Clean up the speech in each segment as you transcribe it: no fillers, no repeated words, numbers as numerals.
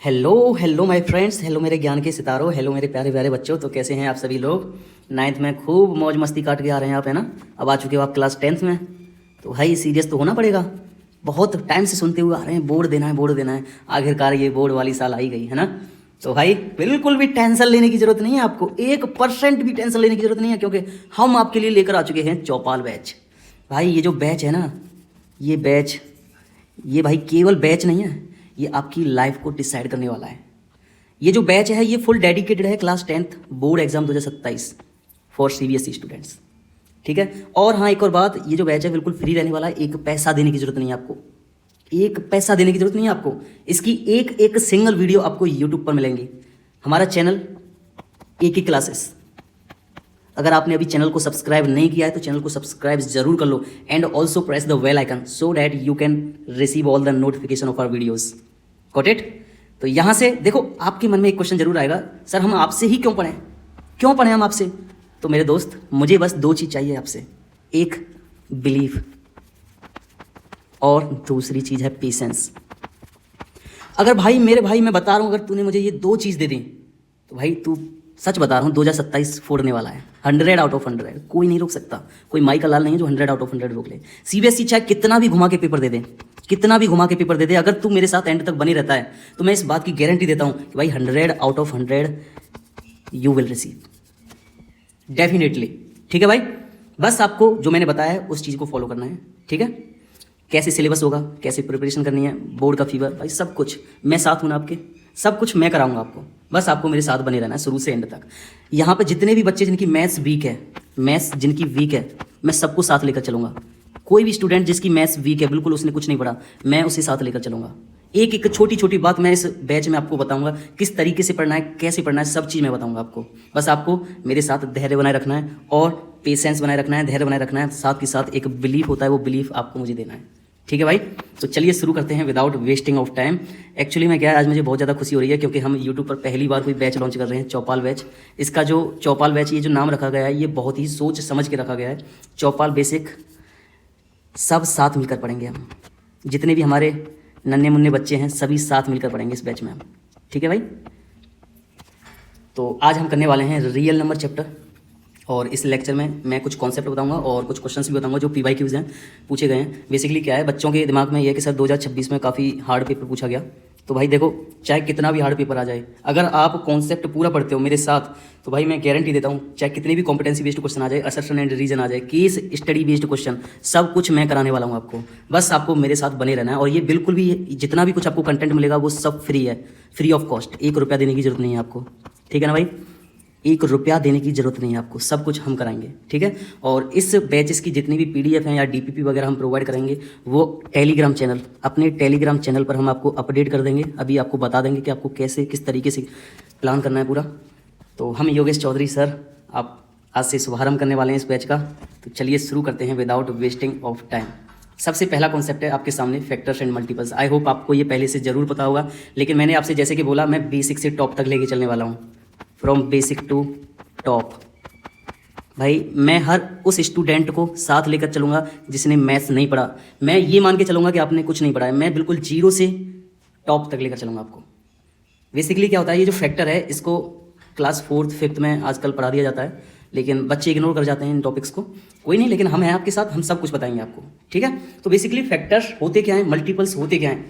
Hello hello my friends, hello मेरे ज्ञान के सितारों, हेलो मेरे प्यारे प्यारे बच्चों। तो कैसे हैं आप सभी लोग। नाइन्थ में खूब मौज मस्ती काट के आ रहे हैं आप, है ना। अब आ चुके हो आप क्लास 10th में। तो भाई सीरियस तो होना पड़ेगा। बहुत टाइम से सुनते हुए आ रहे हैं बोर्ड देना है, बोर्ड देना है। आखिरकार ये बोर्ड वाली साल आई गई है ना। तो भाई बिल्कुल भी टेंशन लेने की जरूरत नहीं है आपको, 1% भी टेंशन लेने की जरूरत नहीं है, क्योंकि हम आपके लिए लेकर आ चुके हैं चौपाल बैच। भाई ये जो बैच है ना, ये बैच, ये भाई केवल बैच नहीं है, ये आपकी लाइफ को डिसाइड करने वाला है। ये जो बैच है ये फुल डेडिकेटेड है class 10th board exam 2027 for CBSE students, ठीक है। और हाँ एक और बात, ये जो बैच है बिल्कुल फ्री रहने वाला है, एक पैसा देने की जरूरत नहीं है आपको, एक पैसा देने की जरूरत नहीं है आपको। इसकी एक एक सिंगल वीडियो आपको यूट्यूब पर मिलेंगी। हमारा चैनल एक ही क्लासेस। अगर आपने अभी चैनल को सब्सक्राइब नहीं किया है तो चैनल को सब्सक्राइब जरूर कर लो, and also press the bell icon so that you can receive all the notification of our videos. Got it. तो यहाँ से देखो, आपके मन में एक क्वेश्चन जरूर आएगा, सर हम आपसे ही क्यों पढ़ें, क्यों पढ़ें हम आपसे। तो मेरे दोस्त, मुझे बस दो चीज़ चाहिए आपसे, एक बिलीफ और दूसरी चीज़ है पेशेंस। अगर भाई मेरे भाई मैं बता रहा हूँ, अगर तूने मुझे ये दो चीज़ दे दी तो भाई तू, सच बता रहा हूँ, 2027 फोड़ने वाला है 100 आउट ऑफ 100। कोई नहीं रोक सकता, कोई माई का लाल नहीं है जो 100 आउट ऑफ 100 रोक ले। CBSE चाहे कितना भी घुमा के पेपर दे दे, कितना भी घुमा के पेपर दे दे, अगर तू मेरे साथ एंड तक बनी रहता है तो मैं इस बात की गारंटी देता हूँ कि भाई 100 out of 100 you will receive definitely. ठीक है भाई, बस आपको जो मैंने बताया है उस चीज़ को फॉलो करना है, ठीक है। कैसे सिलेबस होगा, कैसे प्रिपरेशन करनी है, बोर्ड का फीवर, भाई सब कुछ मैं साथ हूँ ना आपके, सब कुछ मैं कराऊंगा आपको। बस आपको मेरे साथ बने रहना है शुरू से एंड तक। यहाँ पे जितने भी बच्चे जिनकी मैथ्स वीक है, मैथ्स जिनकी वीक है, मैं सबको साथ लेकर चलूंगा। कोई भी स्टूडेंट जिसकी मैथ्स वीक है, बिल्कुल उसने कुछ नहीं पढ़ा, मैं उसे साथ लेकर चलूंगा। एक एक छोटी छोटी बात मैं इस बैच में आपको बताऊंगा, किस तरीके से पढ़ना है, कैसे पढ़ना है, सब चीज़ मैं बताऊंगा आपको। बस आपको मेरे साथ धैर्य बनाए रखना है और पेशेंस बनाए रखना है, धैर्य बनाए रखना है, साथ के साथ एक बिलीफ होता है, वो बिलीफ आपको मुझे देना है, ठीक है भाई। तो चलिए शुरू करते हैं without wasting of time. Actually मैं क्या है, आज मुझे बहुत ज़्यादा खुशी हो रही है क्योंकि हम यूट्यूब पर पहली बार कोई बैच लॉन्च कर रहे हैं, चौपाल बैच। इसका जो चौपाल बैच, ये जो नाम रखा गया है, ये बहुत ही सोच समझ के रखा गया है। चौपाल बेसिक सब साथ मिलकर पढ़ेंगे हम, जितने भी हमारे नन्हे मुन्ने बच्चे हैं सभी साथ मिलकर पढ़ेंगे इस बैच में हम, ठीक है भाई। तो आज हम करने वाले हैं रियल नंबर चैप्टर, और इस लेक्चर में मैं कुछ कॉन्सेप्ट बताऊंगा और कुछ क्वेश्चंस भी बताऊंगा जो PYQs हैं, पूछे गए हैं। बेसिकली क्या है, बच्चों के दिमाग में ये है कि सर 2026 में काफ़ी हार्ड पेपर पूछा गया। तो भाई देखो, चाहे कितना भी हार्ड पेपर आ जाए, अगर आप कॉन्सेप्ट पूरा पढ़ते हो मेरे साथ, तो भाई मैं गारंटी देता हूँ, चाहे कितनी भी कॉम्पिटेंसी बेस्ड क्वेश्चन आ जाए, असर्शन एंड रीजन आ जाए, केस स्टडी बेस्ड क्वेश्चन, सब कुछ मैं कराने वाला हूँ आपको। बस आपको मेरे साथ बने रहना है, और ये बिल्कुल भी, जितना भी कुछ आपको कंटेंट मिलेगा वो सब फ्री है, फ्री ऑफ कॉस्ट। 1 रुपया देने की जरूरत नहीं है आपको, ठीक है ना भाई। 1 रुपया देने की जरूरत नहीं है आपको, सब कुछ हम कराएंगे, ठीक है। और इस बैचेस की जितनी भी PDF हैं या DPP वगैरह हम प्रोवाइड करेंगे, वो टेलीग्राम चैनल, अपने टेलीग्राम चैनल पर हम आपको अपडेट कर देंगे। अभी आपको बता देंगे कि आपको कैसे किस तरीके से प्लान करना है पूरा। तो हम योगेश चौधरी सर, आप आज से शुभारंभ करने वाले हैं इस बैच का। तो चलिए शुरू करते हैं विदाउट वेस्टिंग ऑफ टाइम। सबसे पहला कॉन्सेप्ट है आपके सामने factors and multiples. I hope आपको ये पहले से ज़रूर पता होगा, लेकिन मैंने आपसे जैसे कि बोला, मैं बेसिक से टॉप तक लेके चलने वाला हूँ, फ्रॉम बेसिक टू टॉप। भाई मैं हर उस स्टूडेंट को साथ लेकर चलूँगा जिसने मैथ्स नहीं पढ़ा। मैं ये मान के चलूँगा कि आपने कुछ नहीं पढ़ा है, मैं बिल्कुल जीरो से टॉप तक लेकर चलूँगा आपको। बेसिकली क्या होता है, ये जो फैक्टर है इसको क्लास 4th 5th में आजकल पढ़ा दिया जाता है, लेकिन बच्चे इग्नोर कर जाते हैं इन टॉपिक्स को। कोई नहीं, लेकिन हम हैं आपके साथ, हम सब कुछ बताएंगे आपको, ठीक है। तो बेसिकली फैक्टर्स होते क्या हैं, मल्टीपल्स होते क्या हैं,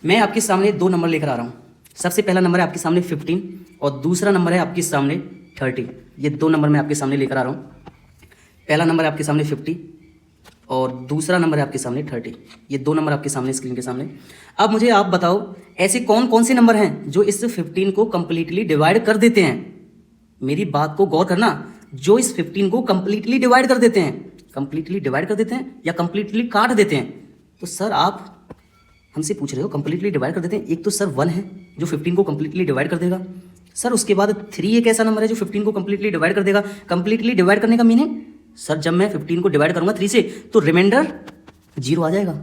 मैं आपके सामने 2 नंबर लेकर आ रहा हूँ। सबसे पहला नंबर है आपके सामने 15 और दूसरा नंबर है आपके सामने 30। ये 2 नंबर मैं आपके सामने लेकर आ रहा हूँ। पहला नंबर है आपके सामने 50 और दूसरा नंबर है आपके सामने 30। ये 2 नंबर आपके सामने स्क्रीन के सामने। अब मुझे आप बताओ, ऐसे कौन कौन से नंबर हैं जो इस 15 को कंप्लीटली डिवाइड कर देते हैं। मेरी बात को गौर करना, जो इस 15 को कंप्लीटली डिवाइड कर देते हैं, कंप्लीटली डिवाइड कर देते हैं या कंप्लीटली काट देते हैं। तो सर आप हमसे पूछ रहे हो कंप्लीटली डिवाइड कर देते हैं, एक तो सर 1 है जो 15 को कंप्लीटली डिवाइड कर देगा। सर उसके बाद 3 एक ऐसा नंबर है जो 15 को कंप्लीटली डिवाइड कर देगा। कंप्लीटली डिवाइड करने का मीनिंग, सर जब मैं 15 को डिवाइड करूंगा 3 से तो रिमाइंडर 0 आ जाएगा,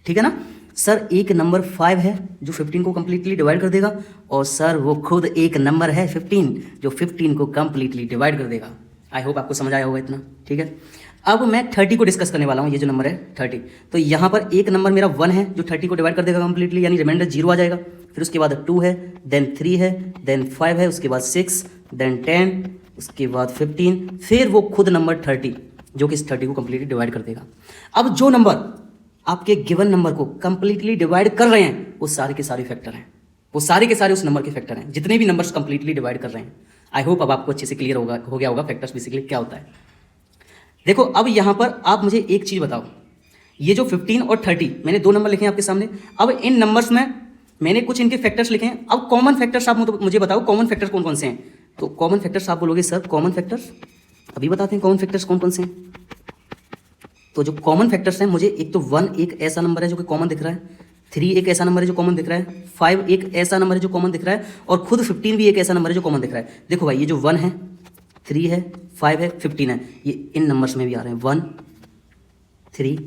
ठीक है ना। सर एक नंबर 5 है जो 15 को कंप्लीटली डिवाइड कर देगा, और सर वो खुद एक नंबर है 15 जो 15 को कंप्लीटली डिवाइड कर देगा। आई होप आपको समझ आया होगा इतना, ठीक है। अब मैं 30 को डिस्कस करने वाला हूँ, ये जो नंबर है 30। तो यहाँ पर एक नंबर मेरा 1 है जो 30 को डिवाइड कर देगा कंप्लीटली, यानी रिमाइंडर 0 आ जाएगा। फिर उसके बाद 2 है, देन 3 है, देन 5 है, उसके बाद 6, देन 10, उसके बाद 15, फिर वो खुद नंबर 30 जो कि इस 30 को कंप्लीटली डिवाइड कर देगा। अब जो नंबर आपके गिवन नंबर को कंप्लीटली डिवाइड कर रहे हैं वो सारे के सारे फैक्टर हैं, वो सारे के सारे उस नंबर के फैक्टर हैं, जितने भी नंबर्स कंप्लीटली डिवाइड कर रहे हैं। आई होप अब आपको अच्छे से क्लियर हो गया होगा फैक्टर्स बेसिकली क्या होता है। देखो अब यहाँ पर आप मुझे एक चीज़ बताओ, ये जो 15 और 30 मैंने 2 नंबर लिखे हैं आपके सामने। अब इन नंबर्स में मैंने कुछ इनके फैक्टर्स लिखे हैं। अब कॉमन फैक्टर्स आप मुझे बताओ, कॉमन फैक्टर्स कौन कौन से हैं। तो कॉमन फैक्टर्स आप बोलोगे सर कॉमन फैक्टर्स अभी बताते हैं कॉमन फैक्टर्स कौन कौन से हैं। तो जो कॉमन फैक्टर्स हैं मुझे एक तो 1 एक ऐसा नंबर है जो कि कॉमन दिख रहा है, 3 एक ऐसा नंबर है जो कॉमन दिख रहा है, 5 एक ऐसा नंबर है जो कॉमन दिख रहा है, और खुद 15 भी एक ऐसा नंबर है जो कॉमन दिख रहा है। देखो भाई ये जो 1 है, 3 है, 5 है, 15 है, ये इन नंबर्स में भी आ रहे हैं 1, 3,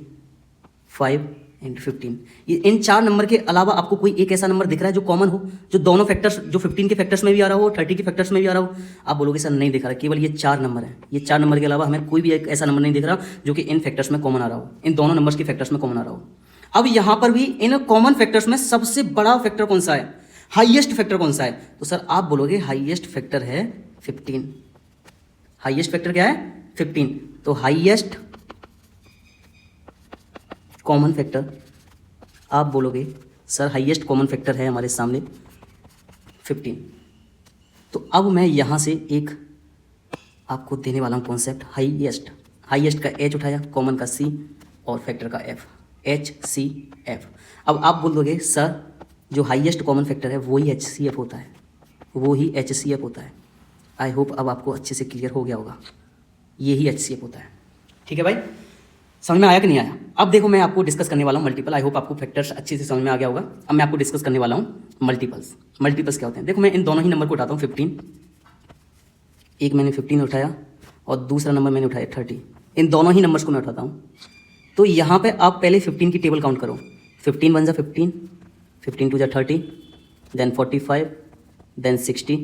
5 एंड 15। ये इन 4 नंबर के अलावा आपको कोई एक ऐसा नंबर दिख रहा है जो कॉमन हो, जो दोनों फैक्टर्स, जो 15 के फैक्टर्स में भी आ रहा हो, 30 के फैक्टर्स में भी आ रहा हो। आप बोलोगे सर नहीं दिख रहा, केवल ये 4 नंबर है, ये 4 नंबर के अलावा हमें कोई भी एक ऐसा नंबर नहीं दिख रहा जो कि इन फैक्टर्स में कॉमन आ रहा हो, इन दोनों नंबर्स के फैक्टर्स में कॉमन आ रहा हो। अब यहाँ पर भी इन कॉमन फैक्टर्स में सबसे बड़ा फैक्टर कौन सा है, हाईएस्ट फैक्टर कौन सा है। तो सर आप बोलोगे हाईएस्ट फैक्टर है 15। हाईएस्ट फैक्टर क्या है 15। तो हाईएस्ट कॉमन फैक्टर आप बोलोगे सर हाईएस्ट कॉमन फैक्टर है हमारे सामने 15। तो अब मैं यहाँ से एक आपको देने वाला हूँ कॉन्सेप्ट, हाईएस्ट। हाईएस्ट का एच उठाया, कॉमन का सी और फैक्टर का एफ, HCF। अब आप बोल दोगे सर जो हाईएस्ट कॉमन फैक्टर है वही HCF होता है, वो ही HCF होता है। आई होप अब आपको अच्छे से क्लियर हो गया होगा, ये ही HCF होता है। ठीक है भाई, समझ में आया कि नहीं आया। अब देखो मैं आपको डिस्कस करने वाला हूँ मल्टीपल। आई होप आपको फैक्टर्स अच्छे से समझ में आ गया होगा। अब मैं आपको डिस्कस करने वाला हूँ मल्टीपल्स। मल्टीपल्स क्या होते हैं, देखो मैं इन दोनों ही नंबर को उठाता हूँ 15, एक मैंने 15 उठाया और दूसरा नंबर मैंने उठाया 30, इन दोनों ही नंबर्स को मैं उठाता हूँ। तो यहाँ पे आप पहले 15 की टेबल काउंट करो, 15 1 जा 15, 15 2 जा 30, then 45, then 60,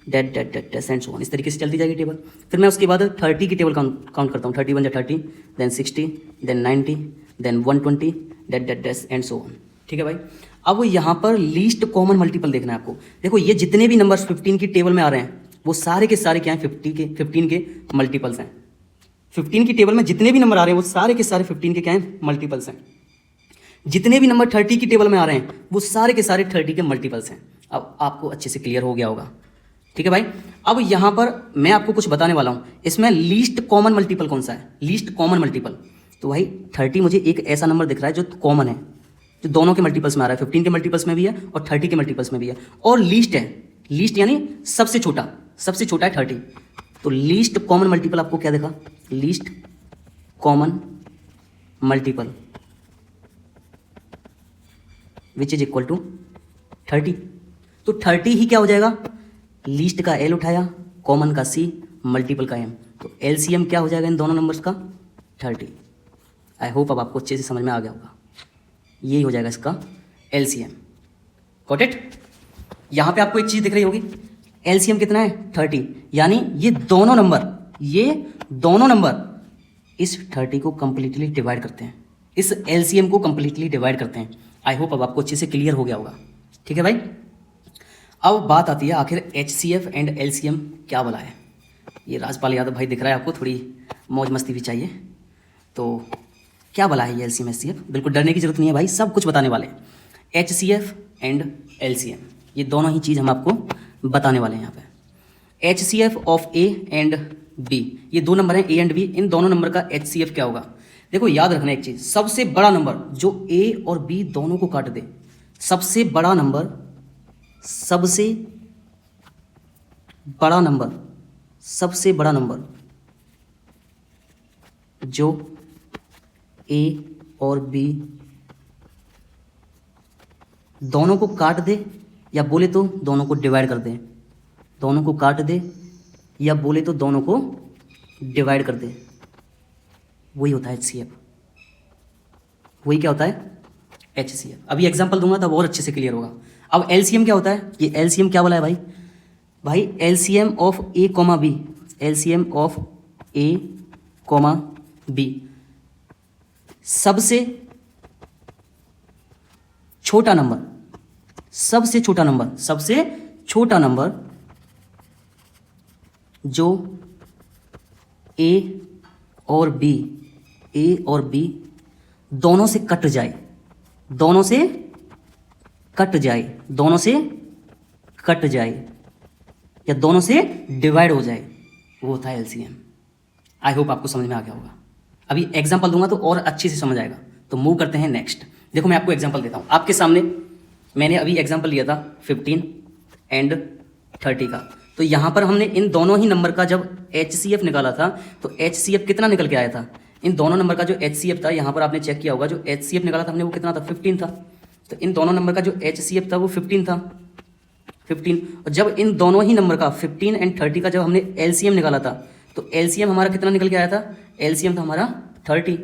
that that that that and so on. इस तरीके से चलती जाएगी टेबल। फिर मैं उसके बाद 30 की टेबल काउंट करता हूँ, 30 1 जा 30, then 60, then 90, then 120, that that that and so on. ठीक है भाई। अब यहाँ पर लीस्ट कॉमन मल्टीपल देखना है आपको। देखो ये जितने भी नंबर्स 15 की टेबल में आ रहे हैं वो सारे के सारे क्या हैं, 15 के मल्टीपल्स हैं। 15 की टेबल में जितने भी नंबर आ रहे हैं वो सारे के सारे 15 के क्या हैं, मल्टीपल्स हैं। जितने भी नंबर 30 की टेबल में आ रहे हैं वो सारे के सारे 30 के मल्टीपल्स हैं। अब आपको अच्छे से क्लियर हो गया होगा। ठीक है भाई। अब यहाँ पर मैं आपको कुछ बताने वाला हूँ, इसमें लीस्ट कॉमन मल्टीपल कौन सा है, लीस्ट कॉमन मल्टीपल। तो भाई 30 मुझे एक ऐसा नंबर दिख रहा है जो कॉमन है, जो दोनों के मल्टीपल्स में आ रहा है, 15 के मल्टीपल्स में भी है और 30 के मल्टीपल्स में भी है, और लीस्ट है। लीस्ट यानी सबसे छोटा, सबसे छोटा है 30। तो लीस्ट कॉमन मल्टीपल आपको क्या देखा, least common multiple which is equal to 30। तो 30 ही क्या हो जाएगा, लीस्ट का L उठाया, कॉमन का C, मल्टीपल का M, तो LCM क्या हो जाएगा इन दोनों नंबर्स का 30। आई होप अब आपको अच्छे से समझ में आ गया होगा, यही हो जाएगा इसका LCM। Got it. यहाँ पे आपको एक चीज़ दिख रही होगी, LCM कितना है 30, यानी ये दोनों नंबर इस 30 को कंप्लीटली डिवाइड करते हैं, इस LCM को कंप्लीटली डिवाइड करते हैं। आई होप अब आपको अच्छे से क्लियर हो गया होगा। ठीक है भाई। अब बात आती है आखिर HCF एंड LCM क्या बोला है। ये राजपाल यादव भाई दिख रहा है आपको, थोड़ी मौज मस्ती भी चाहिए। तो क्या बोला है ये LCM HCF, बिल्कुल डरने की जरूरत नहीं है भाई, सब कुछ बताने वाले हैं। HCF एंड LCM ये दोनों ही चीज़ हम आपको बताने वाले हैं यहाँ पे। HCF of A and B, ये दो नंबर हैं A एंड B, इन दोनों नंबर का HCF क्या होगा। देखो याद रखना एक चीज़, सबसे बड़ा नंबर जो A और B दोनों को काट दे, सबसे बड़ा नंबर जो A और B दोनों को काट दे, या बोले तो दोनों को डिवाइड कर दे, दोनों को काट दे या बोले तो दोनों को डिवाइड कर दे, वही होता है HCF। वही क्या होता है HCF। अभी एग्जांपल दूंगा तब और अच्छे से क्लियर होगा। अब LCM क्या होता है, ये LCM क्या बोला है भाई LCM of A comma B, LCM of A comma B, सबसे छोटा नंबर सबसे छोटा नंबर, सबसे छोटा नंबर जो ए और बी, ए और बी दोनों से कट जाए, दोनों से कट जाए, दोनों से कट जाए या दोनों से डिवाइड हो जाए, वो होता है एलसीएम। आई होप आपको समझ में आ गया होगा। अभी एग्जांपल दूंगा तो और अच्छे से समझ आएगा। तो मूव करते हैं नेक्स्ट। देखो मैं आपको एग्जांपल देता हूँ। आपके सामने मैंने अभी एग्जांपल लिया था 15 एंड 30 का। तो यहाँ पर हमने इन दोनों ही नंबर का जब HCF निकाला था तो HCF कितना निकल के आया था? इन दोनों नंबर का जो HCF था, यहाँ पर आपने चेक किया होगा, जो HCF निकाला था हमने वो कितना था? 15 था। तो इन दोनों नंबर का जो HCF था वो 15 था, 15। और जब इन दोनों ही नंबर का 15 एंड 30 का जब हमने LCM निकाला था तो LCM हमारा कितना निकल के आया था? LCM था हमारा 30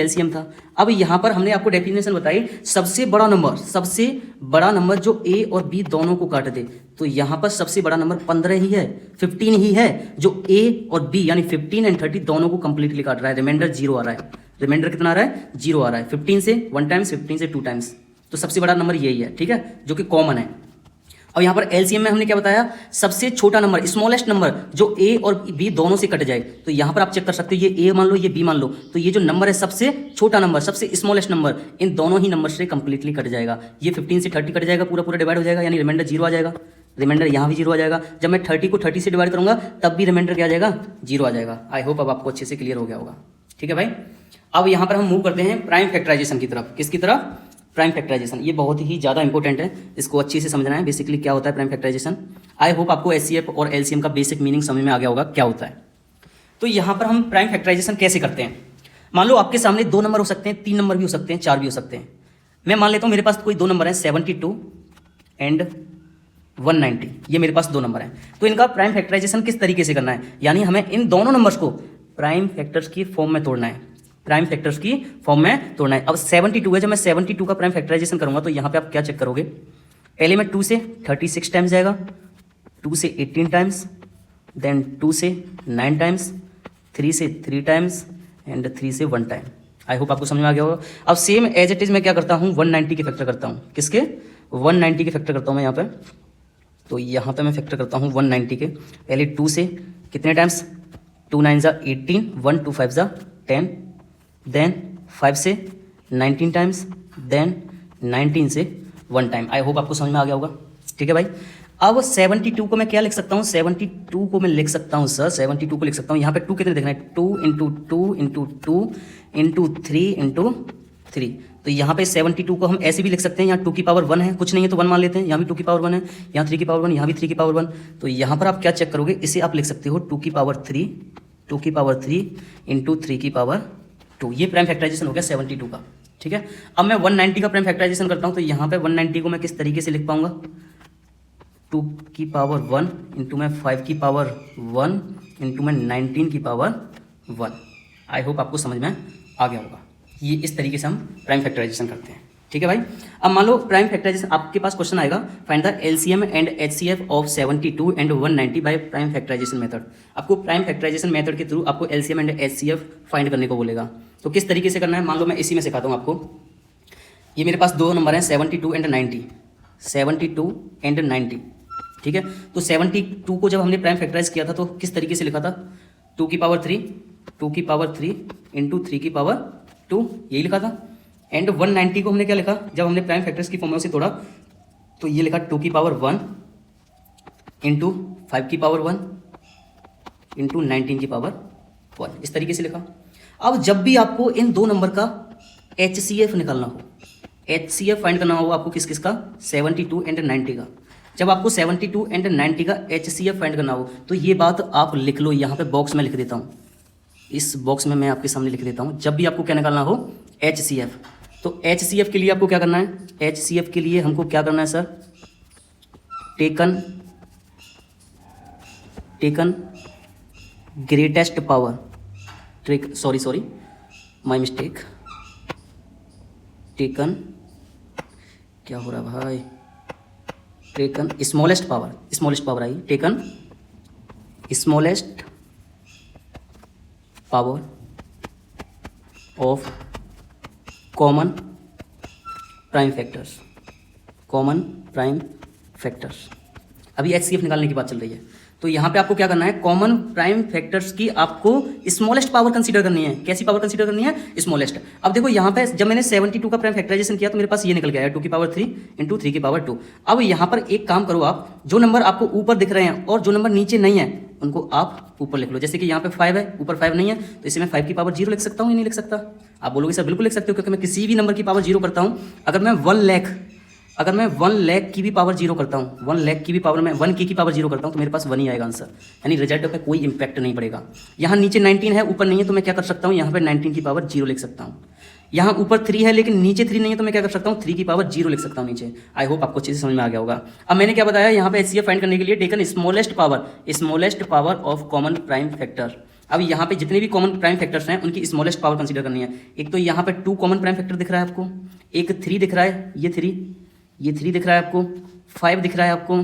LCM था। अब यहाँ पर हमने आपको डेफिनेशन बताई, सबसे बड़ा नंबर, सबसे बड़ा नंबर जो A और B दोनों को काट दे। तो यहाँ पर सबसे बड़ा नंबर 15 ही है, 15 ही है, जो A और B यानी 15 एंड 30 दोनों को कंप्लीटली काट रहा है। रिमाइंडर 0 आ रहा है। रिमाइंडर कितना आ रहा है? 0 आ रहा है। 15 से 1 टाइम्स, 15 से 2 टाइम्स। तो सबसे बड़ा नंबर यही है, ठीक है, जो कि कॉमन है। और यहाँ पर एलसीएम में हमने क्या बताया? सबसे छोटा नंबर, स्मॉलेस्ट नंबर जो ए और बी दोनों से कट जाए। तो यहाँ पर आप चेक कर सकते हो, ये ए मान लो, ये बी मान लो, तो ये जो नंबर है सबसे छोटा नंबर, सबसे स्मॉलेस्ट नंबर, इन दोनों ही नंबर से कंप्लीटली कट जाएगा। ये 15 से 30 कट जाएगा, पूरा पूरा डिवाइड हो जाएगा, यानी रिमाइंडर 0 आ जाएगा। रिमाइंडर यहाँ भी 0 आ जाएगा। जब मैं 30 को 30 से डिवाइड करूंगा तब भी रिमाइंडर क्या आ जाएगा? 0 आ जाएगा। आई होप अब आपको अच्छे से क्लियर हो गया होगा। ठीक है भाई, अब यहाँ पर हम मूव करते हैं प्राइम फैक्टराइजेशन की तरफ। किसकी तरफ? Prime factorisation. ये बहुत ही ज़्यादा इंपॉर्टेंट है, इसको अच्छे से समझना है। बेसिकली क्या होता है प्राइम फैक्टराइजेशन? आई होप आपको एचसीएफ और एलसीएम का बेसिक मीनिंग समझ में आ गया होगा क्या होता है। तो यहाँ पर हम प्राइम फैक्टराइजेशन कैसे करते हैं? मान लो आपके सामने 2 नंबर हो सकते हैं, 3 नंबर भी हो सकते हैं, 4 भी हो सकते हैं। मैं मान लेता हूँ मेरे पास कोई 2 नंबर है, 72 एंड 190। ये मेरे पास 2 नंबर हैं। तो इनका प्राइम फैक्टराइजेशन किस तरीके से करना है? यानी हमें इन दोनों नंबर्स को प्राइम फैक्टर्स की फॉर्म में तोड़ना है, प्राइम फैक्टर्स की फॉर्म में तोड़ना है। अब 72 है, जब मैं 72 का प्राइम फैक्टराइजेशन करूंगा तो यहाँ पे आप क्या चेक करोगे? पहले मैं 2 से 36 टाइम्स जाएगा, 2 से 18 टाइम्स, देन 2 से 9 टाइम्स, 3 से 3 टाइम्स एंड 3 से 1 टाइम। आई होप आपको समझ में आ गया होगा। अब सेम एज इट इज मैं क्या करता हूँ? 190 के फैक्टर करता हूँ। किसके? 190 के फैक्टर करता हूँ मैं यहाँ पे। तो यहाँ पे मैं फैक्टर करता हूँ 190 के। पहले 2 से कितने टाइम्स? 2 9 ज़ा 18, 1 2 5 ज़ा 10, देन 5 से 19 टाइम्स, देन 19 से 1 टाइम। आई होप आपको समझ में आ गया होगा। ठीक है भाई, अब 72 को मैं क्या लिख सकता हूँ? 72 को मैं लिख सकता हूँ सर, 72 को लिख सकता हूँ, यहाँ पे 2 कितने देखना है? 2 इंटू 2 इंटू 2 इंटू 3 इंटू 3। तो यहाँ पे 72 को हम ऐसे भी लिख सकते हैं, यहाँ 2 की पावर 1 है, कुछ नहीं है तो 1 मान लेते हैं, यहाँ भी 2 की पावर 1 है, यहाँ 3 की पावर 1, यहाँ भी 3 की पावर 1। तो यहाँ पर आप क्या चेक करोगे? इसे आप लिख सकते हो 2 की पावर 3, 2 की पावर 3 इंटू 3 की पावर 2। ये प्राइम फैक्टराइजेशन हो गया 72 का। ठीक है, अब मैं 190 का प्राइम फैक्टराइजेशन करता हूँ। तो यहाँ पे 190 को मैं किस तरीके से लिख पाऊंगा? 2 की पावर 1 इंटू मैं 5 की पावर 1 इंटू मैं 19 की पावर 1। आई होप आपको समझ में आ गया होगा। ये इस तरीके से हम प्राइम फैक्टराइजेशन करते हैं। ठीक है भाई, अब मान लो प्राइम फैक्टराइजेशन, आपके पास क्वेश्चन आएगा, find the LCM and HCF of 72 and 190 by prime factorisation method. आपको प्राइम फैक्टराइजेशन मेथड के थ्रू आपको एलसीएम एंड एचसीएफ फाइंड करने को बोलेगा। तो किस तरीके से करना है? मान लो मैं इसी में सिखाता हूँ आपको। ये मेरे पास 2 नंबर हैं 72 एंड 90, 72 एंड 90। ठीक है, तो 72 को जब हमने प्राइम फैक्टराइज किया था तो किस तरीके से लिखा था? 2 की पावर 3, 2 की पावर 3 इंटू 3 की पावर 2, यही लिखा था। एंड 190 को हमने क्या लिखा? जब हमने प्राइम फैक्टर्स की फॉर्मूला से तोड़ा तो ये लिखा 2 की पावर 1 इंटू 5 की पावर 1 इंटू 19 की पावर 1, इस तरीके से लिखा। अब जब भी आपको इन 2 नंबर का HCF निकालना हो, HCF फाइंड करना हो आपको किस किस का? 72 एंड 90 का। जब आपको 72 एंड 90 का HCF फाइंड करना हो तो ये बात आप लिख लो, यहाँ पे बॉक्स में लिख देता हूँ, इस बॉक्स में मैं आपके सामने लिख देता हूँ। जब भी आपको क्या निकालना हो? HCF। तो HCF के लिए आपको क्या करना है? HCF के लिए हमको क्या करना है sir? Taken greatest power, sorry my mistake, taken, क्या हो रहा है भाई? Taken smallest power I, taken smallest power of common prime factors, common prime factors. अभी HCF निकालने की बात चल रही है, तो यहाँ पे आपको क्या करना है, कॉमन प्राइम फैक्टर्स की आपको स्मॉलेस्ट पावर कंसीडर करनी है। कैसी पावर कंसीडर करनी है? स्मॉलेस्ट। अब देखो यहाँ पे जब मैंने 72 का प्राइम फैक्टराइजेशन किया तो मेरे पास ये निकल गया है 2 की पावर 3 इंटू 3 की पावर 2। अब यहाँ पर एक काम करो आप, जो नंबर आपको ऊपर दिख रहे हैं और जो नंबर नीचे नहीं है उनको आप ऊपर लिख लो। जैसे कि यहाँ पे 5 है, ऊपर 5 नहीं है, तो इसे मैं 5 की पावर 0 लिख सकता हूँ या नहीं लिख सकता? आप बोलोगे सर बिल्कुल लिख सकते हो, क्योंकि मैं किसी भी नंबर की पावर 0 करता हूँ, अगर मैं 1 लाख की भी पावर 0 करता हूँ, 1 लाख की भी पावर में 1 की पावर 0 करता हूँ, तो मेरे पास 1 ही आएगा आंसर, यानी रिजल्ट पे कोई इंपैक्ट नहीं पड़ेगा। यहाँ नीचे 19 है, ऊपर नहीं है, तो मैं क्या कर सकता हूँ, यहाँ पे 19 की पावर 0 लिख सकता हूँ। यहाँ ऊपर 3 है लेकिन नीचे 3 नहीं है, तो मैं क्या कर सकता हूँ, 3 की पावर 0 लिख सकता हूँ नीचे। आई होप आपको अच्छे से समझ में आ गया होगा। अब मैंने क्या बताया, यहाँ पे HCF फाइंड करने के लिए taken smallest power of common prime factor. अब यहाँ पे जितने भी कॉमन प्राइम फैक्टर्स हैं उनकी स्मॉलेस्ट पावर कंसीडर करनी है। एक तो यहाँ पे 2 कॉमन प्राइम फैक्टर दिख रहा है आपको, एक 3 दिख रहा है, ये 3 दिख रहा है आपको, 5 दिख रहा है आपको,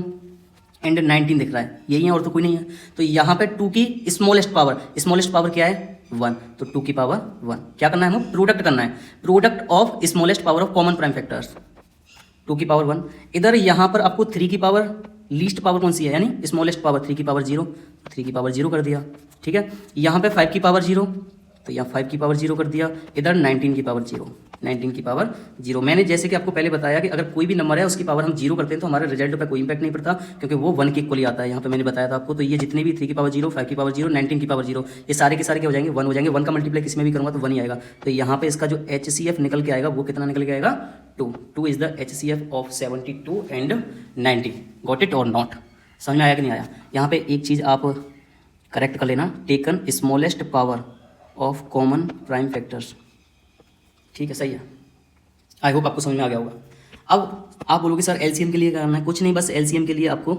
एंड 19 दिख रहा है, यही है और तो कोई नहीं है। तो यहाँ पे 2 की स्मॉलेस्ट पावर क्या है, 1, तो 2 की पावर 1। क्या करना है हमें, प्रोडक्ट करना है, product of smallest power of common prime factors, 2 की पावर 1। इधर यहाँ पर आपको 3 की पावर लीस्ट पावर कौन सी है, यानी स्मॉलेस्ट पावर 3 की पावर 0, 3 की पावर 0 कर दिया, ठीक है। यहाँ पे 5 की पावर 0, तो यहाँ 5 की पावर 0 कर दिया, इधर 19 की पावर 0, 19 की पावर 0। मैंने जैसे कि आपको पहले बताया कि अगर कोई भी नंबर है उसकी पावर हम 0 करते हैं तो हमारे रिजल्ट पे कोई इंपैक्ट नहीं पड़ता, क्योंकि वो 1 के इक्वली आता है। यहाँ पे मैंने बताया था आपको। तो ये जितने भी 3 की पावर 0, 5 की पावर 0, 19 की पावर 0, ये सारे के सारे क्या हो जाएंगे, 1 हो जाएंगे। 1 का मल्टीप्लाई किस में भी करूँगा तो 1 ही आएगा। तो यहाँ पे इसका जो HCF निकल के आएगा वो कितना निकल के आएगा, 2 is the HCF of 72 and 90। Got it और नॉट? समझ में आया कि नहीं आया? यहाँ पे एक चीज़ आप करेक्ट कर लेना, taken smallest power of common prime factors, ठीक है, सही है। आई होप आपको समझ में आ गया होगा। अब आप बोलोगे सर LCM के लिए करना है, कुछ नहीं, बस LCM के लिए आपको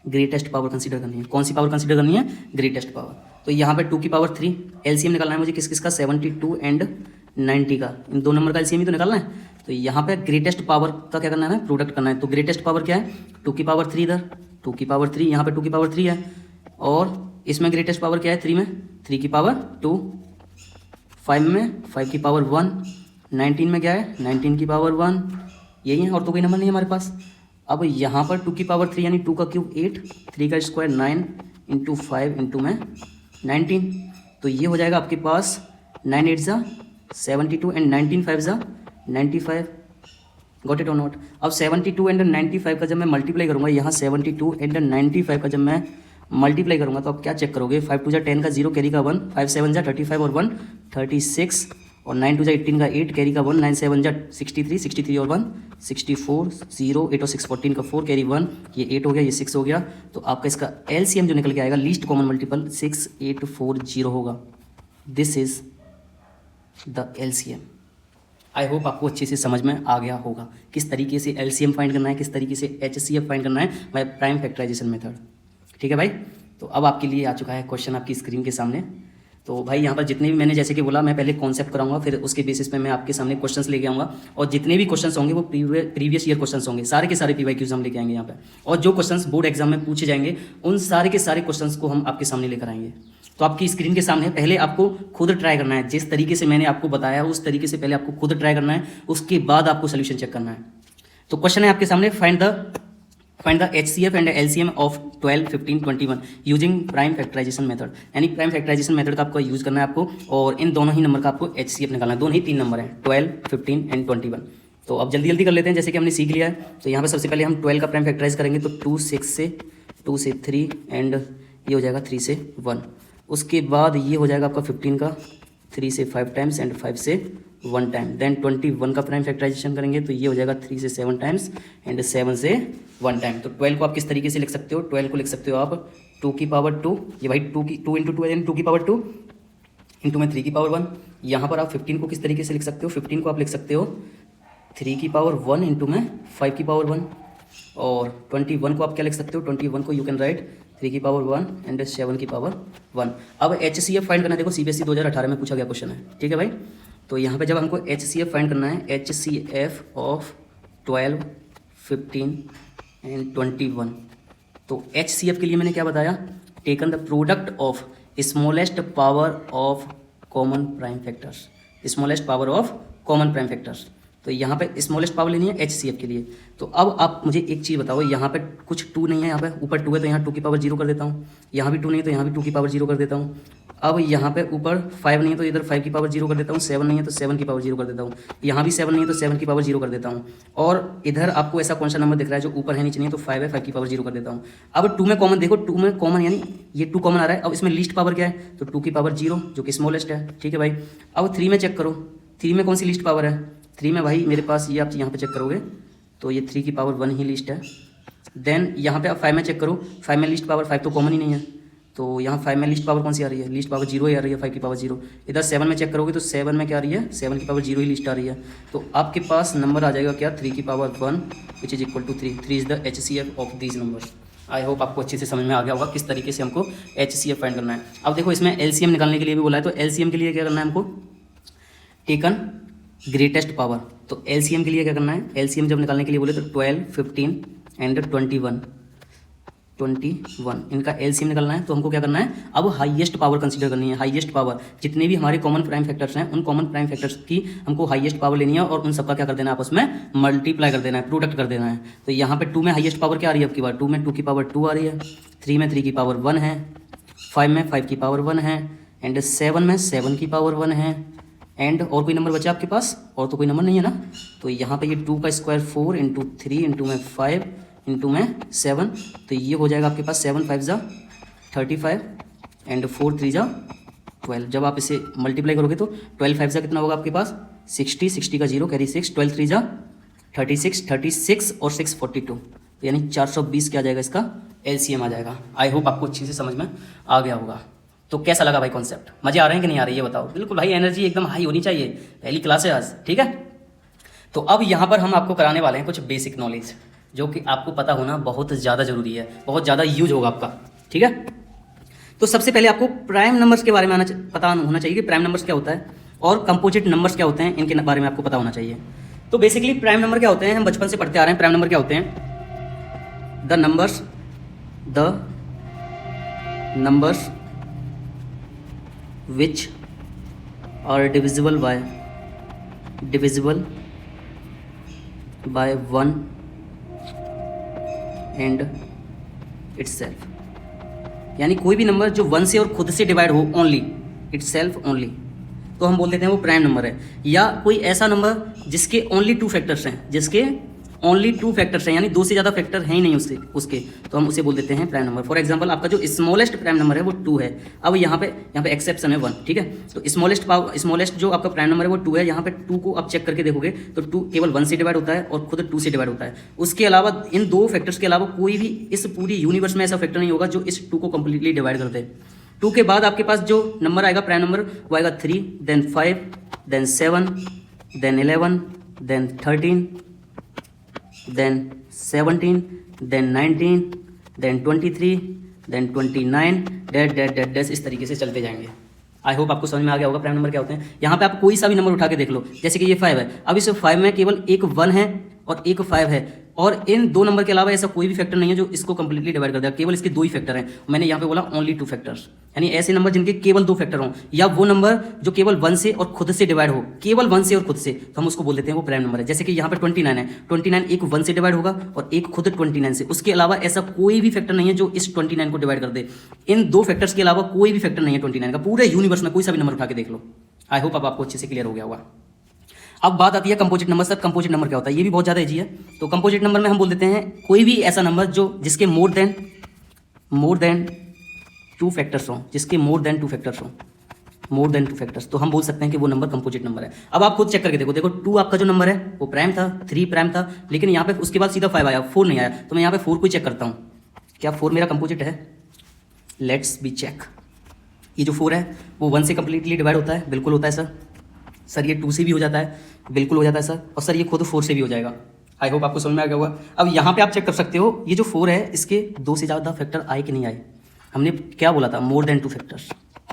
ग्रेटेस्ट पावर कंसीडर करनी है। कौन सी पावर कंसीडर करनी है, ग्रेटेस्ट पावर। तो यहाँ पे 2 की पावर 3 LCM निकालना है मुझे, किस का, 72 एंड 90 का, इन दो नंबर का LCM ही तो निकालना है। तो यहाँ पे ग्रेटेस्ट पावर का क्या करना है, प्रोडक्ट करना है। तो ग्रेटेस्ट पावर क्या है, 2 की पावर 3, इधर 2 की पावर 3, यहाँ पे 2 की पावर 3 है, और इसमें ग्रेटेस्ट पावर क्या है, 3 में 3 की पावर 2, 5 में 5 की पावर 1, 19 में क्या है, 19 की पावर 1, यही है और तो कोई नंबर नहीं है हमारे पास। अब यहाँ पर 2 की पावर 3 यानी 2 का क्यूब 8, 3 का स्क्वायर 9 इंटू 5 इंटू में 19, तो ये हो जाएगा आपके पास 9 8 ज़ा 72 एंड 19 5 ज़ा 95। गॉट इट और नॉट? अब 72 एंड 95 का जब मैं मल्टीप्लाई करूँगा, यहाँ 72 एंड 95 का जब मैं मल्टीप्लाई करूँगा तो आप क्या चेक करोगे, 5 2 10 का 0 कैरी का 1, 5 7 35 और 1 36, और 9 2 18 का 8 कैरी का 1, 9 7 63 63 और 1 64, 0 8 और 6 14 का 4 कैरी 1, ये 8 हो गया, ये 6 हो गया। तो आपका इसका LCM जो निकल के आएगा, लीस्ट कॉमन मल्टीपल 6840 होगा। This is the LCM। I hope आपको अच्छे से समझ में आ गया होगा किस तरीके से LCM फाइंड करना है, किस तरीके से HCF फाइंड करना है बाय प्राइम फैक्टराइजेशन मेथड। ठीक है भाई, तो अब आपके लिए आ चुका है क्वेश्चन आपकी स्क्रीन के सामने। तो भाई यहाँ पर जितने भी मैंने जैसे कि बोला, मैं पहले कॉन्सेप्ट कराऊंगा, फिर उसके बेसिस पे मैं आपके सामने क्वेश्चंस लेके आऊँगा, और जितने भी क्वेश्चंस होंगे वो प्रीवियस ईयर क्वेश्चंस होंगे, सारे के सारे PYQs हम लेके आएंगे यहाँ पे, और जो क्वेश्चंस बोर्ड एग्जाम में पूछे जाएंगे उन सारे के सारे क्वेश्चंस को हम आपके सामने लेकर आएंगे। तो आपकी स्क्रीन के सामने पहले आपको खुद ट्राई करना है, जिस तरीके से मैंने आपको बताया उस तरीके से पहले आपको खुद ट्राई करना है, उसके बाद आपको सोल्यूशन चेक करना है। तो क्वेश्चन है आपके सामने, find the HCF and LCM of 12, 15, 21 using prime factorisation method. यानी प्राइम फैक्टराइजेशन मेथड का आपको यूज़ करना है आपको, और इन दोनों ही नंबर का आपको HCF निकालना है। दोनों ही 3 नंबर हैं, 12, 15 एंड 21। तो अब जल्दी जल्दी कर लेते हैं, जैसे कि हमने सीख लिया है। तो यहाँ पर सबसे पहले हम 12 का प्राइम फैक्टराइज करेंगे, तो 2 से 3 एंड ये हो जाएगा 3 से 1। उसके बाद ये हो जाएगा आपका 15 का 3 से 5 टाइम्स एंड 5 से 1 टाइम। देन 21 का प्राइम फैक्टराइजेशन करेंगे, तो ये हो जाएगा 3 से 7 टाइम्स एंड 7 से 1 टाइम। तो 12 को आप किस तरीके से लिख सकते हो, 12 को लिख सकते हो आप 2 की पावर 2, ये भाई 2 इंटू 2 यानी 2 की पावर 2 इंटू में 3 की पावर 1। यहाँ पर आप 15 को किस तरीके से लिख सकते हो, 15 को आप लिख सकते हो 3 की पावर 1 इंटू में 5 की पावर 1। और 21 को आप क्या लिख सकते हो, 21 को यू कैन राइट 3 की पावर 1 एंड 7 की पावर 1। अब HCF फाइंड करना है, देखो CBSE 2018 में पूछा गया क्वेश्चन है, ठीक है भाई। तो यहाँ पे जब हमको HCF फाइंड करना है, HCF ऑफ 12, 15 एंड 21, तो HCF के लिए मैंने क्या बताया, taken the product of smallest power of common prime factors, smallest power of common prime factors. तो यहाँ पे स्मॉलेस्ट पावर लेनी है HCF के लिए। तो अब आप मुझे एक चीज़ बताओ, यहाँ पे कुछ 2 नहीं है, यहाँ पे ऊपर 2 है तो यहाँ 2 की पावर 0 कर देता हूँ, यहाँ भी 2 नहीं है तो यहाँ भी 2 की पावर 0 कर देता हूँ। अब यहाँ पे ऊपर 5 नहीं है तो इधर 5 की पावर 0 कर देता हूँ, 7 नहीं है तो 7 की पावर 0 कर देता हूँ, यहाँ भी 7 नहीं है तो 7 की पावर 0 कर देता हूँ। और इधर आपको ऐसा कौन सा नंबर दिख रहा है जो ऊपर है नीचे नहीं है, तो 5 है, 5 की पावर 0 कर देता हूँ। अब 2 में कॉमन देखो, 2 में कॉमन यानी ये 2 कॉमन आ रहा है। अब इसमें लीस्ट पावर क्या है, तो 2 की पावर 0 जो कि स्मॉलेस्ट है, ठीक है भाई। अब 3 में चेक करो, 3 में कौन सी लीस्ट पावर है, 3 में भाई मेरे पास ये आप यहाँ पे चेक करोगे तो ये 3 की पावर 1 ही लीस्ट है। देन यहाँ पे आप 5 में चेक करो, 5 में लीस्ट पावर 5 तो कॉमन ही नहीं है, तो यहाँ 5 में लीस्ट पावर कौन सी आ रही है, लीस्ट पावर 0 ही आ रही है, 5 की पावर 0। इधर 7 में चेक करोगे तो 7 में क्या आ रही है, 7 की पावर 0 ही लीस्ट आ रही है। तो आपके पास नंबर आ जाएगा क्या, 3 की power 1 which is equal to 3। 3 is the HCF of these numbers. I hope आपको अच्छे से समझ में आ गया होगा किस तरीके से हमको HCF फाइंड करना है। अब देखो इसमें LCM निकालने के लिए भी बोला है, तो LCM के लिए क्या करना है हमको, टेकन ग्रेटेस्ट पावर। तो LCM के लिए क्या करना है, LCM जब निकालने के लिए बोले तो 12, 15 एंड 21 इनका LCM निकालना है। तो हमको क्या करना है, अब हाईएस्ट पावर कंसीडर करनी है। हाईएस्ट पावर जितने भी हमारे कॉमन प्राइम फैक्टर्स हैं उन कॉमन प्राइम फैक्टर्स की हमको हाईएस्ट पावर लेनी है और उन सबका क्या कर देना है, आपस में मल्टीप्लाई कर देना है, प्रोडक्ट कर देना है। तो यहाँ पे 2 में हाईएस्ट पावर क्या आ रही है, आपकी बार 2 में 2 की पावर 2 आ रही है, 3 में 3 की पावर 1 है, 5 में 5 की पावर 1 है, एंड 7 में 7 की पावर 1 है। एंड और कोई नंबर बचा आपके पास, और तो कोई नंबर नहीं है ना। तो यहाँ पे ये 2 का स्क्वायर 4 इंटू 3 इंटू में 5 इंटू में 7, तो ये हो जाएगा आपके पास 7 5 जा 35 एंड 4 3 जा 12। जब आप इसे मल्टीप्लाई करोगे तो 12 5 जा कितना होगा आपके पास 60, 60 का 0 कैरी 6, 12 3 जा 36, 36 और 6 42, तो यानी 420 क्या आ जाएगा, इसका LCM आ जाएगा। आई होप आपको अच्छी से समझ में आ गया होगा। तो कैसा लगा भाई कॉन्सेप्ट, मजे आ रहे हैं कि नहीं आ रही है, ये बताओ। बिल्कुल भाई, एनर्जी एकदम हाई होनी चाहिए, पहली क्लास है आज, ठीक है। तो अब यहाँ पर हम आपको कराने वाले हैं कुछ बेसिक नॉलेज जो कि आपको पता होना बहुत ज़्यादा ज़रूरी है, बहुत ज़्यादा यूज होगा आपका, ठीक है। तो सबसे पहले आपको प्राइम नंबर्स के बारे में पता होना चाहिए कि प्राइम नंबर्स क्या होता है और कंपोजिट नंबर्स क्या होते हैं, इनके बारे में आपको पता होना चाहिए। तो बेसिकली प्राइम नंबर क्या होते हैं, हम बचपन से पढ़ते आ रहे हैं। प्राइम नंबर क्या होते हैं, the numbers which are divisible by 1 and itself, यानी कोई भी नंबर जो 1 से और खुद से डिवाइड हो, ओनली itself ओनली, तो हम बोल देते हैं वो प्राइम नंबर है। या कोई ऐसा नंबर जिसके ओनली 2 फैक्टर्स हैं, जिसके ओनली 2 फैक्टर्स हैं, यानी 2 से ज़्यादा फैक्टर हैं ही नहीं उसके, तो हम उसे बोल देते हैं प्राइम नंबर। फॉर एग्जांपल आपका जो स्मॉलेस्ट प्राइम नंबर है वो 2 है। अब यहाँ पे एक्सेप्शन है 1, ठीक है। तो स्मॉलेस्ट जो आपका प्राइम नंबर है वो 2 है। यहाँ पे 2 को आप चेक करके देखोगे तो 2 केवल 1 से डिवाइड होता है और खुद 2 से डिवाइड होता है। उसके अलावा इन 2 फैक्टर्स के अलावा कोई भी इस पूरी यूनिवर्स में ऐसा फैक्टर नहीं होगा जो इस 2 को कंप्लीटली डिवाइड कर दे। 2 के बाद आपके पास जो नंबर आएगा प्राइम नंबर वो आएगा 3, then 5, then 7, then 11, then 13, then 17, then 19, then 23, then 29, that इस तरीके से चलते जाएंगे। आई होप आपको समझ में आ गया होगा प्राइम नंबर क्या होते हैं। यहाँ पे आप कोई सा भी नंबर उठा के देख लो, जैसे कि ये 5 है, अब इस 5 में केवल एक 1 है और एक 5 है, और इन 2 नंबर के अलावा ऐसा कोई भी फैक्टर नहीं है जो इसको कंप्लीटली डिवाइड कर देगा। केवल इसके 2 ही फैक्टर हैं। मैंने यहाँ पे बोला ओनली 2 फैक्टर्स, यानी ऐसे नंबर जिनके केवल 2 फैक्टर हों, या वो नंबर जो केवल 1 से और खुद से डिवाइड हो, केवल 1 से और खुद से, तो हम उसको बोल देते हैं वो प्राइम नंबर है। जैसे कि यहाँ पे 29 है, 29 एक 1 से डिवाइड होगा और एक खुद 29 से। उसके अलावा ऐसा कोई भी फैक्टर नहीं है जो इस 29 को डिवाइड कर दे। इन 2 फैक्टर्स के अलावा कोई भी फैक्टर नहीं है 29 का, पूरे यूनिवर्स में कोई सा भी नंबर उठा के देख लो। आई होप अब आपको अच्छे से क्लियर हो गया होगा। अब बात आती है composite number. Sir composite number क्या होता है, ये भी बहुत ज़्यादा इजी है। तो कंपोजिट नंबर में हम बोल देते हैं कोई भी ऐसा नंबर जो जिसके मोर देन 2 फैक्टर्स हों, जिसके मोर देन 2 फैक्टर्स हों, मोर देन 2 फैक्टर्स, तो हम बोल सकते हैं कि वो नंबर कंपोजिट नंबर है। अब आप खुद चेक करके देखो 2 आपका जो नंबर है वो प्राइम था, 3 प्राइम था, लेकिन यहाँ पे उसके बाद सीधा 5 आया, 4 नहीं आया। तो मैं यहाँ पे 4 को चेक करता हूँ, क्या 4 मेरा कंपोजिट है? Let's be check. ये जो 4 है वो 1 से कंप्लीटली डिवाइड होता है, बिल्कुल होता है सर। सर ये 2 से भी हो जाता है, बिल्कुल हो जाता है सर। और सर ये खुद 4 से भी हो जाएगा। आई होप आपको समझ में आ गया होगा। अब यहाँ पे आप चेक कर सकते हो ये जो 4 है इसके 2 से ज़्यादा फैक्टर आए कि नहीं आए। हमने क्या बोला था, more than 2 factors,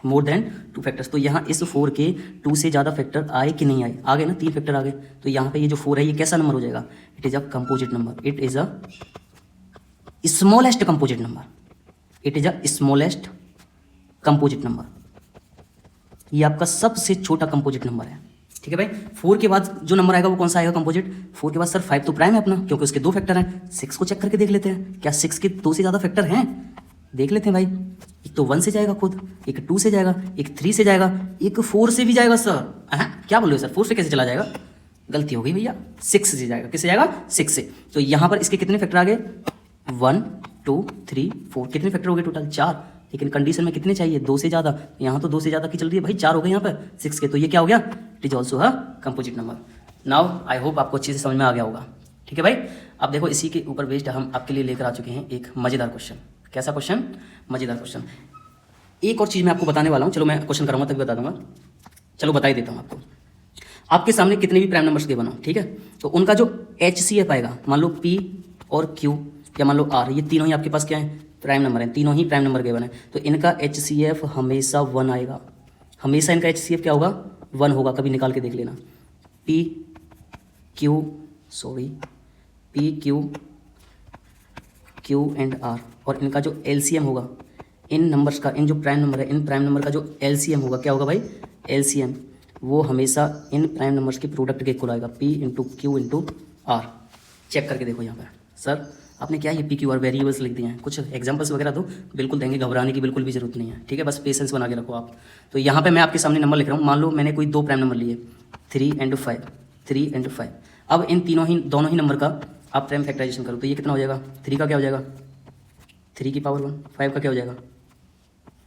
more than 2 factors. तो यहाँ इस 4 के 2 से ज़्यादा फैक्टर आए कि नहीं आए? आ गए ना, 3 फैक्टर आ गए। तो यहाँ पे ये जो 4 है ये कैसा नंबर हो जाएगा? It is a composite number, it is a smallest composite number, it is a smallest composite number. ये आपका सबसे छोटा कंपोजिट नंबर है। ठीक है भाई। 4 के बाद जो नंबर आएगा वो कौन सा आएगा कंपोजिट? 4 के बाद सर 5 तो प्राइम है अपना, क्योंकि उसके 2 फैक्टर हैं। 6 को चेक करके देख लेते हैं, क्या 6 के 2 से ज़्यादा फैक्टर हैं? देख लेते हैं भाई। एक तो 1 से जाएगा खुद, एक 2 से जाएगा, एक 3 से जाएगा, एक 4 से भी जाएगा सर। क्या बोल रहे हो सर, 4 से कैसे चला जाएगा? गलती हो गई भैया, 6 से जाएगा। किससे जाएगा? 6 से। तो यहाँ पर इसके कितने फैक्टर आ गए? 1 2 3 4। कितने फैक्टर हो गए टोटल? 4। लेकिन कंडीशन में कितने चाहिए? 2 से ज़्यादा। यहाँ तो 2 से ज़्यादा की चल रही है भाई, 4 हो गए यहाँ पर 6 के। तो ये क्या हो गया? It is also a composite number. Now I hope आपको अच्छे से समझ में आ गया होगा। ठीक है भाई। अब देखो इसी के ऊपर बेस्ड हम आपके लिए लेकर आ चुके हैं एक मज़ेदार क्वेश्चन। कैसा क्वेश्चन? मज़ेदार क्वेश्चन। एक और चीज़ मैं आपको बताने वाला हूँ। चलो मैं क्वेश्चन कराऊंगा तभी बता दूंगा। चलो बता ही देता हूँ आपको। आपके सामने कितने भी प्राइम नंबर्स गिवन हो, ठीक है, तो उनका जो HCF आएगा, मान लो P और Q या मान लो R, ये तीनों ही आपके पास क्या है? प्राइम नंबर हैं। तीनों ही प्राइम नंबर गिवन है, तो इनका HCF हमेशा 1 आएगा। हमेशा इनका HCF क्या होगा? 1 होगा। कभी निकाल के देख लेना। P Q एंड R, और इनका जो LCM होगा इन नंबर्स का, इन जो प्राइम नंबर है, इन प्राइम नंबर का जो LCM होगा, क्या होगा भाई? LCM वो हमेशा इन प्राइम नंबर्स के प्रोडक्ट के इक्वल आएगा। P into Q into R। Check करके देखो यहाँ पर। सर आपने क्या ये PQR वेरिएबल्स लिख दिए हैं, कुछ एग्जांपल्स वगैरह दो। बिल्कुल देंगे, घबराने की बिल्कुल भी जरूरत नहीं है, ठीक है, बस पेशेंस बना के रखो आप। तो यहाँ पे मैं आपके सामने नंबर लिख रहा हूँ। मान लो मैंने कोई 2 प्राइम नंबर लिए, 3 एंड 5। अब इन दोनों ही नंबर का आप प्राइम फैक्टराइजेशन करो, तो ये कितना हो जाएगा? 3 का क्या हो जाएगा? 3 की पावर 1। 5 का क्या हो जाएगा?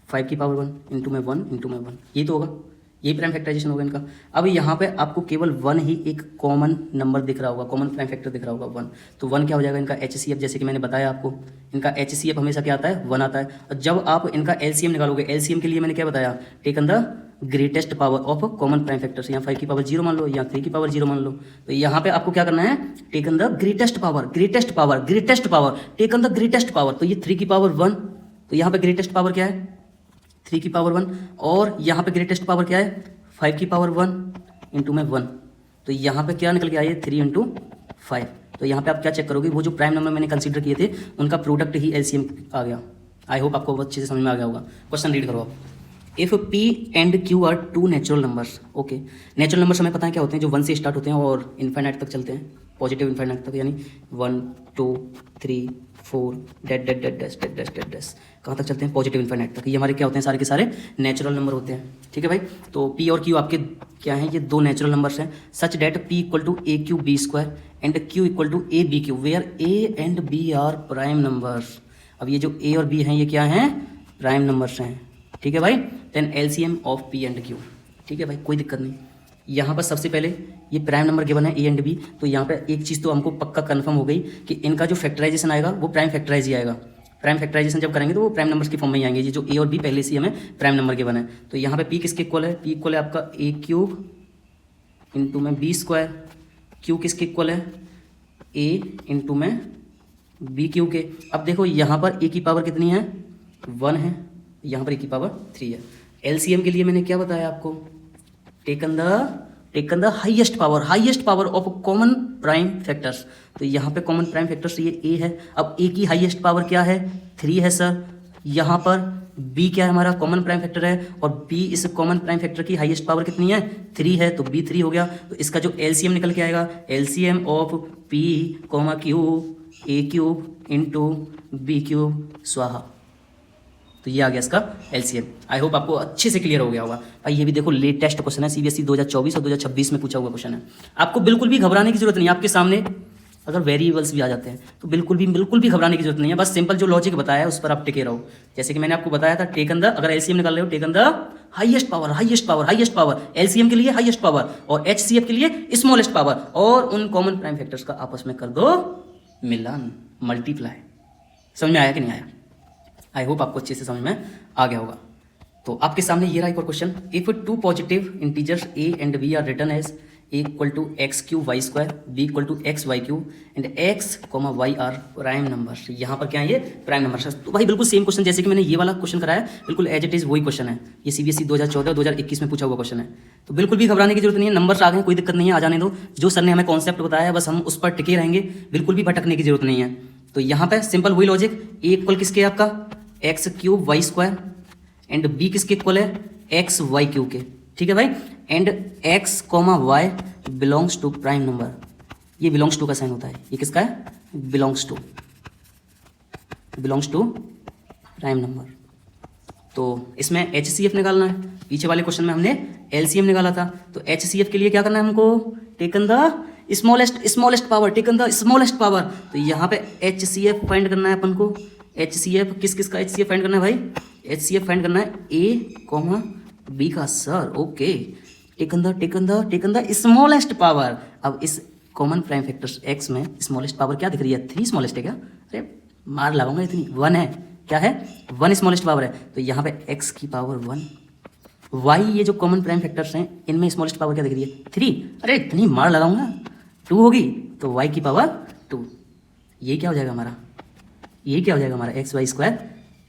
5 की पावर 1 इंटू में 1, ये तो होगा। ये प्राइम फैक्टराइजेशन होगा इनका। अब यहाँ पे आपको केवल 1 ही एक कॉमन नंबर दिख रहा होगा, कॉमन प्राइम फैक्टर दिख रहा होगा 1। तो 1 क्या हो जाएगा इनका? HCF। जैसे कि मैंने बताया आपको, इनका HCF हमेशा क्या आता है? 1 आता है। और जब आप इनका LCM निकालोगे, LCM के लिए मैंने क्या बताया? Taken the greatest power of common prime factors. यहाँ 5 की पावर 0 मान लो, या 3 की पावर 0 मान लो। तो यहाँ पे आपको क्या करना है? Taken the greatest power, taken the greatest power. तो ये 3 की पावर 1, तो यहाँ पे ग्रेटेस्ट पावर क्या है? 3 की पावर 1। और यहाँ पे ग्रेटेस्ट पावर क्या है? 5 की पावर 1 इंटू में 1। तो यहाँ पे क्या निकल के आइए? 3 इंटू 5। तो यहाँ पे आप क्या चेक करोगे? वो जो प्राइम नंबर मैंने कंसीडर किए थे उनका प्रोडक्ट ही LCM आ गया। आई होप आपको बहुत अच्छे से समझ में आ गया होगा। क्वेश्चन रीड करो आप। If P and Q are 2 natural numbers. Okay, natural numbers हमें पता है क्या होते हैं? जो 1 से स्टार्ट होते हैं और इन्फाइनाइट तक चलते हैं, पॉजिटिव इन्फाइनाइट तक, यानी 1 2 3 4 that that that dash that dash that dash, कहाँ तक चलते हैं? पॉजिटिव इन्फाइनाइट तक। ये हमारे क्या होते हैं? सारे के सारे नेचुरल नंबर होते हैं, ठीक है भाई। तो P और Q आपके क्या हैं? ये 2 नेचुरल नंबर्स हैं। Such that P equal to AQB² and Q equal to ABQ, where A and B are prime numbers. अब ये जो A और B हैं ये क्या हैं? प्राइम नंबर्स हैं, ठीक है भाई। Then LCM of P and Q, ठीक है भाई, कोई दिक्कत नहीं। यहाँ पर सबसे पहले ये प्राइम नंबर गिवन है A एंड B, तो यहाँ पे एक चीज़ तो हमको पक्का कंफर्म हो गई कि इनका जो फैक्टराइजेशन आएगा वो प्राइम फैक्टराइज ही आएगा। प्राइम फैक्टराइजेशन जब करेंगे तो वो प्राइम नंबर्स की फॉर्म में ही आएंगे। ये जो A और B पहले से हमें प्राइम नंबर गिवन है। तो यहाँ पे P किसके इक्वल है? P इक्वल है आपका A³ इंटू में B²। Q किसके इक्वल है? A इंटू में BQ के। अब देखो यहाँ पर A की पावर कितनी है? 1 है, यहाँ पर A की पावर 3 है। LCM के लिए मैंने क्या बताया आपको? Taken the highest power of common prime factors. तो यहाँ पे कॉमन प्राइम फैक्टर्स ये A है। अब A की हाईएस्ट पावर क्या है? 3 है सर। यहाँ पर B क्या है? हमारा कॉमन प्राइम फैक्टर है, और B इस कॉमन प्राइम फैक्टर की हाईएस्ट पावर कितनी है? 3 है, तो B 3 हो गया। तो इसका जो LCM निकल के आएगा, LCM of P, Q A³ into B³ स्वाहा। तो ये आ गया इसका LCM। आई होप आपको अच्छे से क्लियर हो गया होगा भाई। ये भी देखो लेटेस्ट क्वेश्चन है, CBSE 2024 और 2026 में पूछा हुआ क्वेश्चन है। आपको बिल्कुल भी घबराने की जरूरत नहीं है। आपके सामने अगर वेरिएबल्स भी आ जाते हैं तो बिल्कुल भी घबराने की जरूरत नहीं है। बस सिंपल जो लॉजिक बताया है उस पर आप टिके रहो। जैसे कि मैंने आपको बताया था, टेकन द, अगर LCM निकाल रहे हो, taken the highest power. LCM के लिए हाईएस्ट पावर और HCF के लिए स्मॉलेस्ट पावर, और उन कॉमन प्राइम फैक्टर्स का आपस में कर दो मिलान, मल्टीप्लाई। समझ में आया कि नहीं आया? आई होप आपको अच्छे से समझ में आ गया होगा। तो आपके सामने ये रहा एक और question. If 2 positive integers A and B are written as A equal to x³ B equal to xy³ and x, y are prime numbers. यहाँ पर क्या है? ये प्राइम नंबर्स। तो भाई बिल्कुल सेम क्वेश्चन जैसे कि मैंने ये वाला क्वेश्चन कराया, बिल्कुल एज इट इज वही क्वेश्चन है। ये CBSE 2014 2021 में पूछा हुआ क्वेश्चन है। तो बिल्कुल भी घबराने की जरूरत नहीं है। नंबर्स आ गए, कोई दिक्कत नहीं है, आ जाने दो। जो सर ने हमें कॉन्सेप्ट बताया है बस हम उस पर टिके रहेंगे, बिल्कुल भी भटकने की जरूरत नहीं है। तो यहाँ पे सिंपल वही लॉजिक, A इक्वल किसके है? आपका x³ y² एंड B किसके इक्वल है? xy³ के। ठीक है भाई। And x comma y belongs to prime number, ये बिलोंग्स टू का साइन होता है, ये किसका है, बिलोंग्स टू प्राइम नंबर। तो इसमें HCF निकालना है, पीछे वाले क्वेश्चन में हमने LCM निकाला था। तो HCF के लिए क्या करना है हमको, taken the smallest power, taken the smallest power. तो यहाँ पे HCF फाइंड करना है अपन को। HCF किस का HCF फाइंड करना है भाई, HCF फाइंड करना है A कॉमा B का sir, okay. Taken the smallest power. अब इस कॉमन प्राइम फैक्टर्स x में स्मॉलेस्ट पावर क्या दिख रही है, 3 स्मॉलेस्ट है क्या, अरे मार लगाऊंगा, इतनी 1 है, क्या है 1 स्मॉलेस्ट पावर है। तो यहाँ पे x की पावर 1, y ये जो कॉमन प्राइम फैक्टर्स हैं इनमें स्मॉलेस्ट पावर क्या दिख रही है 3, अरे इतनी मार लगाऊंगा 2 होगी, तो y की पावर 2। ये क्या हो जाएगा हमारा, ये क्या हो जाएगा हमारा XY²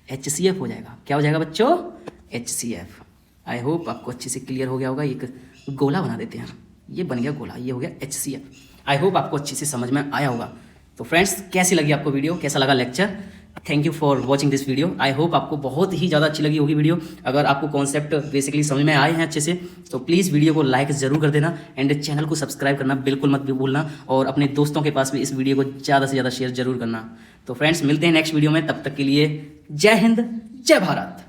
HCF हो जाएगा। क्या हो जाएगा बच्चों, HCF। आई होप आपको अच्छे से क्लियर हो गया होगा। एक गोला बना देते हैं, ये बन गया गोला, ये हो गया HCF। आई होप आपको अच्छे से समझ में आया होगा। तो फ्रेंड्स कैसी लगी आपको वीडियो, कैसा लगा lecture, thank you for watching this video. I hope आपको बहुत ही ज़्यादा अच्छी लगी होगी वीडियो। अगर आपको कॉन्सेप्ट बेसिकली समझ में आए हैं अच्छे से, तो प्लीज़ वीडियो को लाइक ज़रूर कर देना एंड चैनल को सब्सक्राइब करना बिल्कुल मत भूलना, और अपने दोस्तों के पास भी इस वीडियो को ज़्यादा से ज़्यादा शेयर जरूर करना। तो फ्रेंड्स मिलते हैं नेक्स्ट वीडियो में, तब तक के लिए जय हिंद जय भारत।